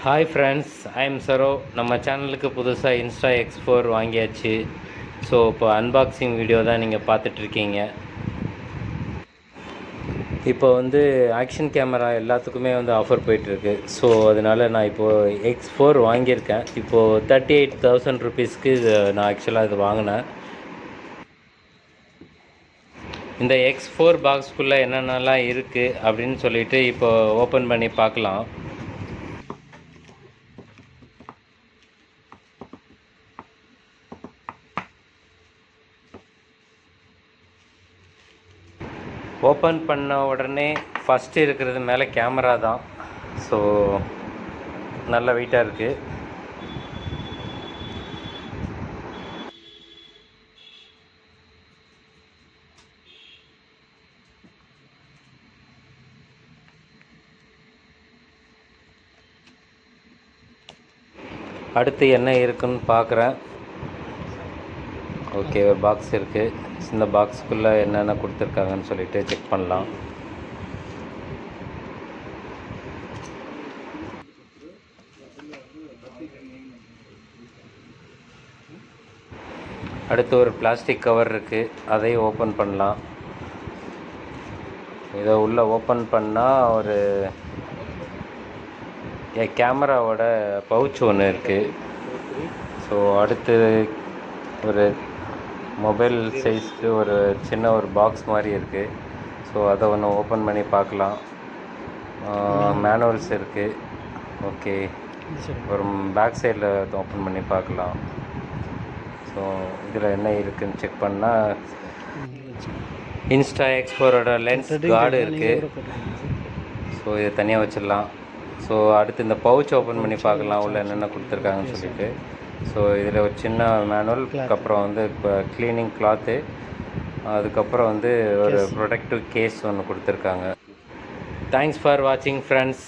Hi friends, I am Saro. நம்ம சேனலுக்கு புதுசாக இன்ஸ்டா X4 வாங்கியாச்சு. ஸோ இப்போ அன்பாக்சிங் வீடியோ தான் நீங்கள் பார்த்துட்ருக்கீங்க. இப்போ வந்து ஆக்ஷன் கேமரா எல்லாத்துக்குமே வந்து ஆஃபர் போயிட்டுருக்கு. ஸோ அதனால் நான் இப்போது X4 வாங்கியிருக்கேன். இப்போது 38,000 ருபீஸ்க்கு இது நான் ஆக்சுவலாக இது வாங்கினேன். இந்த X4 பாக்ஸ்க்குள்ளே என்னென்னலாம் இருக்குது அப்படின்னு சொல்லிட்டு இப்போ ஓப்பன் பண்ணி பார்க்கலாம். ஓப்பன் பண்ண உடனே ஃபஸ்ட்டு இருக்கிறது மேலே கேமரா தான். ஸோ நல்ல வெயிட்டாக இருக்குது. அடுத்து என்ன இருக்குன்னு பார்க்குறேன். ஓகே, ஒரு பாக்ஸ் இருக்குது. இந்த பாக்ஸுக்குள்ளே என்னென்ன கொடுத்துருக்காங்கன்னு சொல்லிட்டு செக் பண்ணலாம். அடுத்து ஒரு பிளாஸ்டிக் கவர் இருக்குது, அதையும் ஓப்பன் பண்ணலாம். இதை உள்ளே ஓப்பன் பண்ணால் ஒரு கேமராவோட பவுச் ஒன்று இருக்குது. ஸோ அடுத்து ஒரு மொபைல் சைஸ்க்கு ஒரு சின்ன ஒரு பாக்ஸ் மாதிரி இருக்குது. ஸோ அதை ஒன்று ஓப்பன் பண்ணி பார்க்கலாம். மேனுவல்ஸ் இருக்குது. ஓகே, ஒரு பேக் சைடில் ஓப்பன் பண்ணி பார்க்கலாம். ஸோ இதில் என்ன இருக்குதுன்னு செக் பண்ணால் இன்ஸ்டா X4ஓட லென்ஸ் கார்டு இருக்குது. ஸோ இதை தனியாக வச்சிடலாம். ஸோ அடுத்து இந்த பவுச் ஓப்பன் பண்ணி பார்க்கலாம் உள்ளே என்னென்ன கொடுத்துருக்காங்கன்னு சொல்லிட்டு. ஸோ இதில் ஒரு சின்ன மேனுவல், அதுக்கப்புறம் வந்து இப்போ க்ளீனிங் கிளாத்து, அதுக்கப்புறம் வந்து ஒரு ப்ரொடெக்டிவ் கேஸ் ஒன்று கொடுத்துருக்காங்க. தேங்க்ஸ் ஃபார் வாட்சிங் ஃப்ரெண்ட்ஸ்.